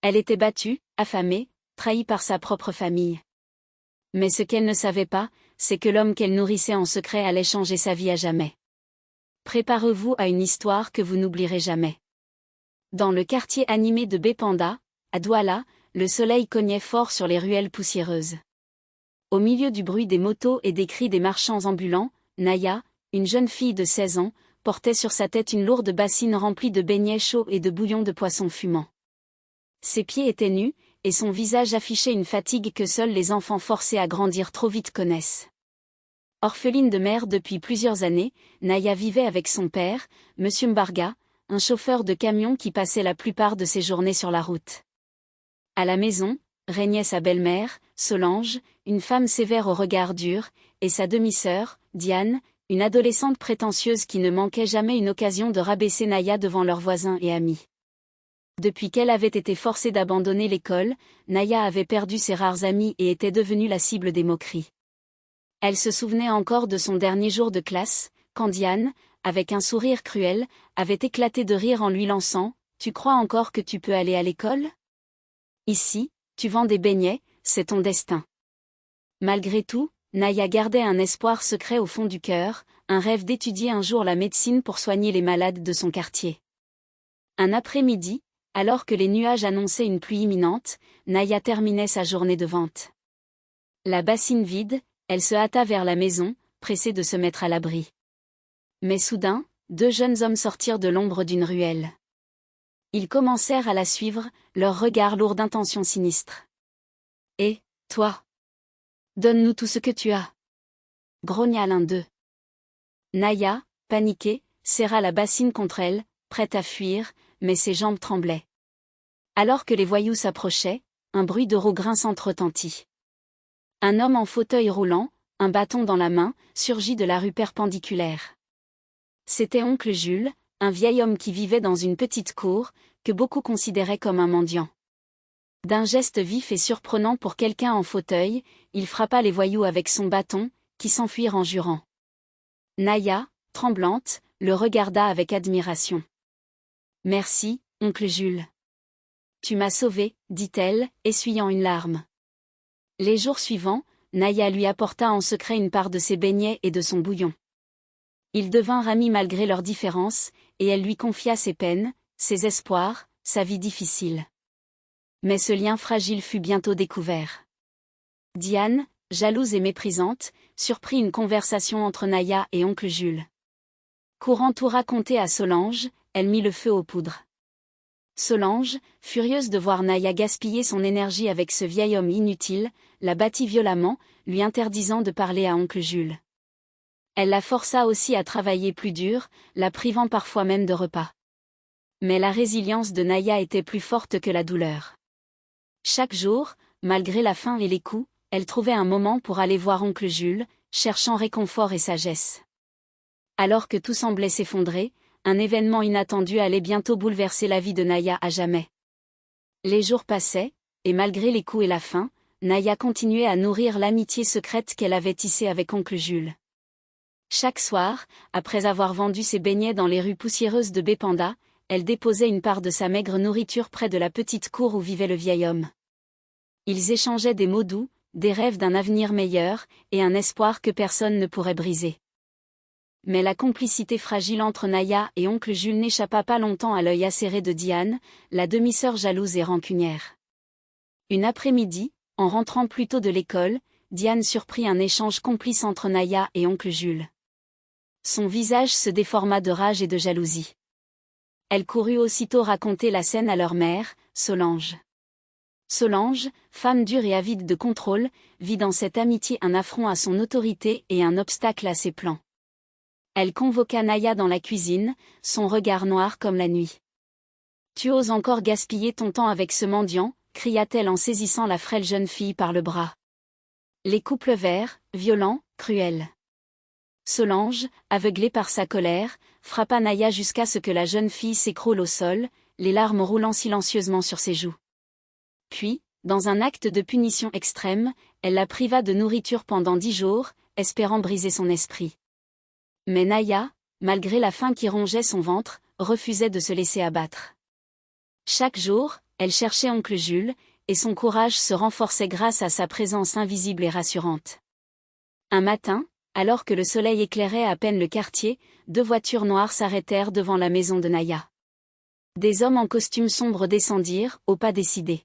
Elle était battue, affamée, trahie par sa propre famille. Mais ce qu'elle ne savait pas, c'est que l'homme qu'elle nourrissait en secret allait changer sa vie à jamais. Préparez-vous à une histoire que vous n'oublierez jamais. Dans le quartier animé de Bépanda, à Douala, le soleil cognait fort sur les ruelles poussiéreuses. Au milieu du bruit des motos et des cris des marchands ambulants, Naya, une jeune fille de 16 ans, portait sur sa tête une lourde bassine remplie de beignets chauds et de bouillon de poisson fumant. Ses pieds étaient nus, et son visage affichait une fatigue que seuls les enfants forcés à grandir trop vite connaissent. Orpheline de mère depuis plusieurs années, Naya vivait avec son père, Monsieur Mbarga, un chauffeur de camion qui passait la plupart de ses journées sur la route. À la maison, régnait sa belle-mère, Solange, une femme sévère au regard dur, et sa demi-sœur, Diane, une adolescente prétentieuse qui ne manquait jamais une occasion de rabaisser Naya devant leurs voisins et amis. Depuis qu'elle avait été forcée d'abandonner l'école, Naya avait perdu ses rares amis et était devenue la cible des moqueries. Elle se souvenait encore de son dernier jour de classe, quand Diane, avec un sourire cruel, avait éclaté de rire en lui lançant « Tu crois encore que tu peux aller à l'école ? Ici, tu vends des beignets, c'est ton destin. » Malgré tout, Naya gardait un espoir secret au fond du cœur, un rêve d'étudier un jour la médecine pour soigner les malades de son quartier. Un après-midi, alors que les nuages annonçaient une pluie imminente, Naya terminait sa journée de vente. La bassine vide, elle se hâta vers la maison, pressée de se mettre à l'abri. Mais soudain, deux jeunes hommes sortirent de l'ombre d'une ruelle. Ils commencèrent à la suivre, leurs regards lourds d'intentions sinistres. « Et, toi ? Donne-nous tout ce que tu as !» grogna l'un d'eux. Naya, paniquée, serra la bassine contre elle, prête à fuir, mais ses jambes tremblaient. Alors que les voyous s'approchaient, un bruit de roues grinçantes retentit. Un homme en fauteuil roulant, un bâton dans la main, surgit de la rue perpendiculaire. C'était oncle Jules, un vieil homme qui vivait dans une petite cour, que beaucoup considéraient comme un mendiant. D'un geste vif et surprenant pour quelqu'un en fauteuil, il frappa les voyous avec son bâton, qui s'enfuirent en jurant. Naya, tremblante, le regarda avec admiration. « Merci, oncle Jules. Tu m'as sauvée, dit-elle, essuyant une larme. » Les jours suivants, Naya lui apporta en secret une part de ses beignets et de son bouillon. Ils devinrent amis malgré leurs différences, et elle lui confia ses peines, ses espoirs, sa vie difficile. Mais ce lien fragile fut bientôt découvert. Diane, jalouse et méprisante, surprit une conversation entre Naya et oncle Jules. Courant tout raconter à Solange, elle mit le feu aux poudres. Solange, furieuse de voir Naya gaspiller son énergie avec ce vieil homme inutile, la battit violemment, lui interdisant de parler à oncle Jules. Elle la força aussi à travailler plus dur, la privant parfois même de repas. Mais la résilience de Naya était plus forte que la douleur. Chaque jour, malgré la faim et les coups, elle trouvait un moment pour aller voir oncle Jules, cherchant réconfort et sagesse. Alors que tout semblait s'effondrer, un événement inattendu allait bientôt bouleverser la vie de Naya à jamais. Les jours passaient, et malgré les coups et la faim, Naya continuait à nourrir l'amitié secrète qu'elle avait tissée avec oncle Jules. Chaque soir, après avoir vendu ses beignets dans les rues poussiéreuses de Bépanda, elle déposait une part de sa maigre nourriture près de la petite cour où vivait le vieil homme. Ils échangeaient des mots doux, des rêves d'un avenir meilleur, et un espoir que personne ne pourrait briser. Mais la complicité fragile entre Naya et oncle Jules n'échappa pas longtemps à l'œil acéré de Diane, la demi-sœur jalouse et rancunière. Une après-midi, en rentrant plus tôt de l'école, Diane surprit un échange complice entre Naya et oncle Jules. Son visage se déforma de rage et de jalousie. Elle courut aussitôt raconter la scène à leur mère, Solange. Solange, femme dure et avide de contrôle, vit dans cette amitié un affront à son autorité et un obstacle à ses plans. Elle convoqua Naya dans la cuisine, son regard noir comme la nuit. « Tu oses encore gaspiller ton temps avec ce mendiant ?» cria-t-elle en saisissant la frêle jeune fille par le bras. Les coups pleuvèrent, violents, cruels. Solange, aveuglée par sa colère, frappa Naya jusqu'à ce que la jeune fille s'écroule au sol, les larmes roulant silencieusement sur ses joues. Puis, dans un acte de punition extrême, elle la priva de nourriture pendant 10 jours, espérant briser son esprit. Mais Naya, malgré la faim qui rongeait son ventre, refusait de se laisser abattre. Chaque jour, elle cherchait oncle Jules, et son courage se renforçait grâce à sa présence invisible et rassurante. Un matin, alors que le soleil éclairait à peine le quartier, 2 voitures noires s'arrêtèrent devant la maison de Naya. Des hommes en costume sombre descendirent, au pas décidé.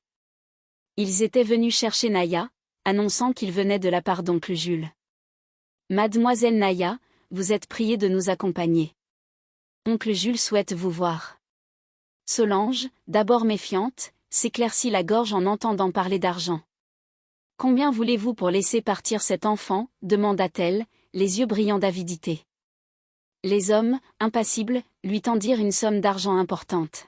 Ils étaient venus chercher Naya, annonçant qu'ils venaient de la part d'oncle Jules. « Mademoiselle Naya, vous êtes priée de nous accompagner. Oncle Jules souhaite vous voir. » Solange, d'abord méfiante, s'éclaircit la gorge en entendant parler d'argent. « Combien voulez-vous pour laisser partir cet enfant ?» demanda-t-elle, les yeux brillants d'avidité. Les hommes, impassibles, lui tendirent une somme d'argent importante.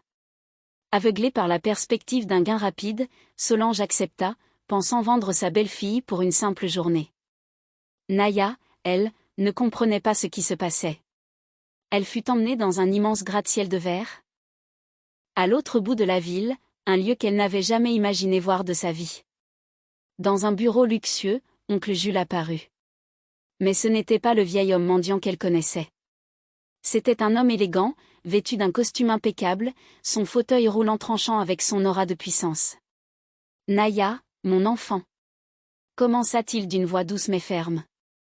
Aveuglée par la perspective d'un gain rapide, Solange accepta, pensant vendre sa belle-fille pour une simple journée. Naya, elle, ne comprenait pas ce qui se passait. Elle fut emmenée dans un immense gratte-ciel de verre. À l'autre bout de la ville, un lieu qu'elle n'avait jamais imaginé voir de sa vie. Dans un bureau luxueux, oncle Jules apparut. Mais ce n'était pas le vieil homme mendiant qu'elle connaissait. C'était un homme élégant, vêtu d'un costume impeccable, son fauteuil roulant tranchant avec son aura de puissance. « Naya, mon enfant. » commença-t-il d'une voix douce mais ferme.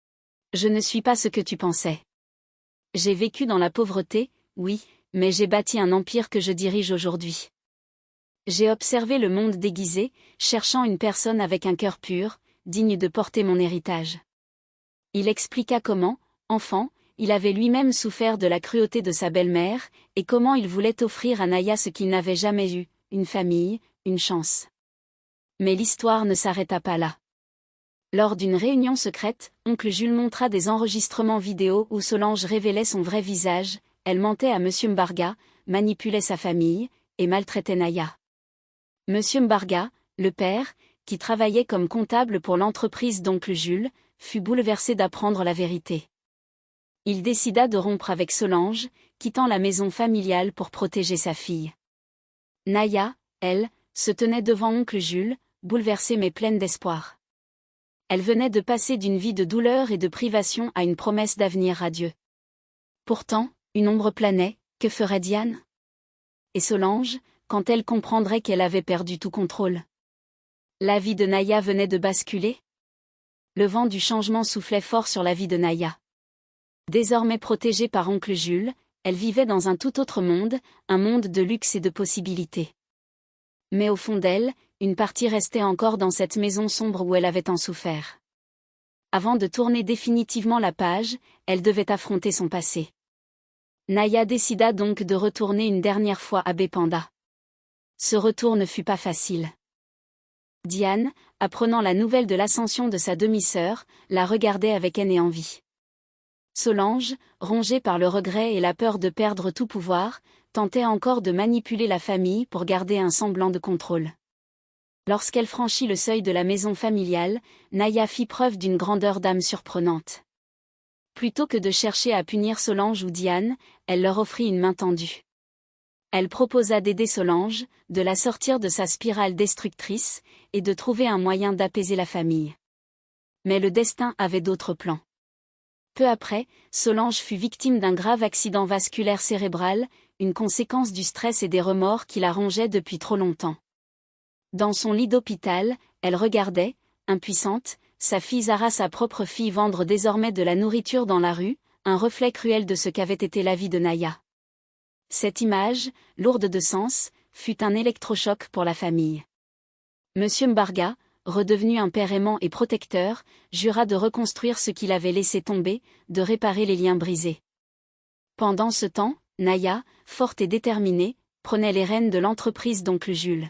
« Je ne suis pas ce que tu pensais. J'ai vécu dans la pauvreté, oui, mais j'ai bâti un empire que je dirige aujourd'hui. J'ai observé le monde déguisé, cherchant une personne avec un cœur pur, digne de porter mon héritage. » Il expliqua comment, enfant, il avait lui-même souffert de la cruauté de sa belle-mère, et comment il voulait offrir à Naya ce qu'il n'avait jamais eu, une famille, une chance. Mais l'histoire ne s'arrêta pas là. Lors d'une réunion secrète, oncle Jules montra des enregistrements vidéo où Solange révélait son vrai visage, elle mentait à Monsieur Mbarga, manipulait sa famille, et maltraitait Naya. Monsieur Mbarga, le père, qui travaillait comme comptable pour l'entreprise d'oncle Jules, fut bouleversé d'apprendre la vérité. Il décida de rompre avec Solange, quittant la maison familiale pour protéger sa fille. Naya, elle, se tenait devant oncle Jules, bouleversée mais pleine d'espoir. Elle venait de passer d'une vie de douleur et de privation à une promesse d'avenir radieux. Pourtant, une ombre planait, que ferait Diane? Et Solange, quand elle comprendrait qu'elle avait perdu tout contrôle? La vie de Naya venait de basculer. Le vent du changement soufflait fort sur la vie de Naya. Désormais protégée par oncle Jules, elle vivait dans un tout autre monde, un monde de luxe et de possibilités. Mais au fond d'elle, une partie restait encore dans cette maison sombre où elle avait tant souffert. Avant de tourner définitivement la page, elle devait affronter son passé. Naya décida donc de retourner une dernière fois à Bépanda. Ce retour ne fut pas facile. Diane, apprenant la nouvelle de l'ascension de sa demi-sœur, la regardait avec haine et envie. Solange, rongée par le regret et la peur de perdre tout pouvoir, tentait encore de manipuler la famille pour garder un semblant de contrôle. Lorsqu'elle franchit le seuil de la maison familiale, Naya fit preuve d'une grandeur d'âme surprenante. Plutôt que de chercher à punir Solange ou Diane, elle leur offrit une main tendue. Elle proposa d'aider Solange, de la sortir de sa spirale destructrice, et de trouver un moyen d'apaiser la famille. Mais le destin avait d'autres plans. Peu après, Solange fut victime d'un grave accident vasculaire cérébral, une conséquence du stress et des remords qui la rongeaient depuis trop longtemps. Dans son lit d'hôpital, elle regardait, impuissante, sa fille Zara, sa propre fille, vendre désormais de la nourriture dans la rue, un reflet cruel de ce qu'avait été la vie de Naya. Cette image, lourde de sens, fut un électrochoc pour la famille. Monsieur Mbarga, redevenu un père aimant et protecteur, jura de reconstruire ce qu'il avait laissé tomber, de réparer les liens brisés. Pendant ce temps, Naya, forte et déterminée, prenait les rênes de l'entreprise d'oncle Jules.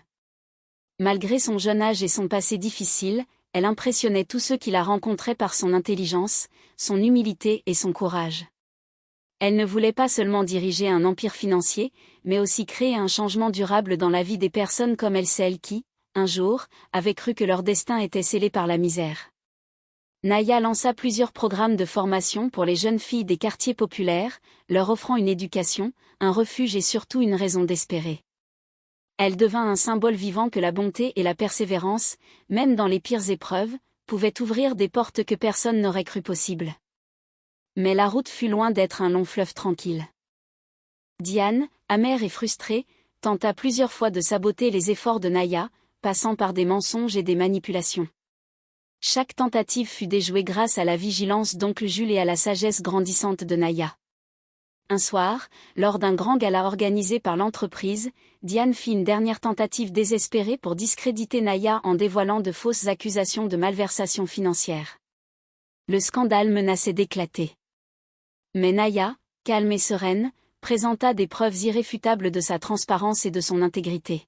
Malgré son jeune âge et son passé difficile, elle impressionnait tous ceux qui la rencontraient par son intelligence, son humilité et son courage. Elle ne voulait pas seulement diriger un empire financier, mais aussi créer un changement durable dans la vie des personnes comme elle, celles qui, un jour, avaient cru que leur destin était scellé par la misère. Naya lança plusieurs programmes de formation pour les jeunes filles des quartiers populaires, leur offrant une éducation, un refuge et surtout une raison d'espérer. Elle devint un symbole vivant que la bonté et la persévérance, même dans les pires épreuves, pouvaient ouvrir des portes que personne n'aurait cru possibles. Mais la route fut loin d'être un long fleuve tranquille. Diane, amère et frustrée, tenta plusieurs fois de saboter les efforts de Naya, passant par des mensonges et des manipulations. Chaque tentative fut déjouée grâce à la vigilance d'oncle Jules et à la sagesse grandissante de Naya. Un soir, lors d'un grand gala organisé par l'entreprise, Diane fit une dernière tentative désespérée pour discréditer Naya en dévoilant de fausses accusations de malversation financière. Le scandale menaçait d'éclater. Mais Naya, calme et sereine, présenta des preuves irréfutables de sa transparence et de son intégrité.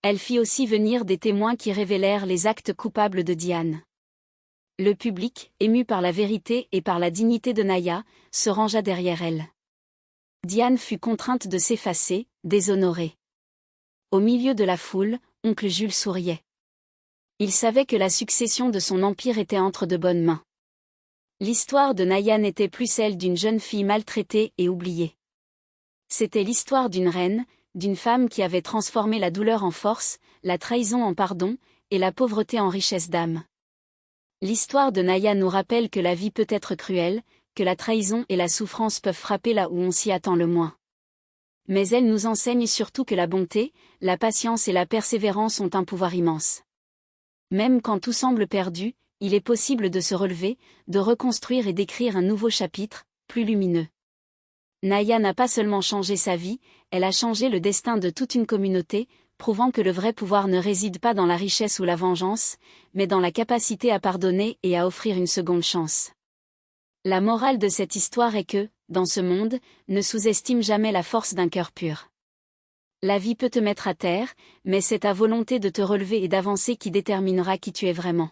Elle fit aussi venir des témoins qui révélèrent les actes coupables de Diane. Le public, ému par la vérité et par la dignité de Naya, se rangea derrière elle. Diane fut contrainte de s'effacer, déshonorée. Au milieu de la foule, oncle Jules souriait. Il savait que la succession de son empire était entre de bonnes mains. L'histoire de Naya n'était plus celle d'une jeune fille maltraitée et oubliée. C'était l'histoire d'une reine, d'une femme qui avait transformé la douleur en force, la trahison en pardon, et la pauvreté en richesse d'âme. L'histoire de Naya nous rappelle que la vie peut être cruelle, que la trahison et la souffrance peuvent frapper là où on s'y attend le moins. Mais elle nous enseigne surtout que la bonté, la patience et la persévérance ont un pouvoir immense. Même quand tout semble perdu, il est possible de se relever, de reconstruire et d'écrire un nouveau chapitre, plus lumineux. Naya n'a pas seulement changé sa vie, elle a changé le destin de toute une communauté, prouvant que le vrai pouvoir ne réside pas dans la richesse ou la vengeance, mais dans la capacité à pardonner et à offrir une seconde chance. La morale de cette histoire est que, dans ce monde, ne sous-estime jamais la force d'un cœur pur. La vie peut te mettre à terre, mais c'est ta volonté de te relever et d'avancer qui déterminera qui tu es vraiment.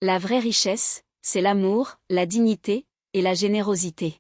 La vraie richesse, c'est l'amour, la dignité et la générosité.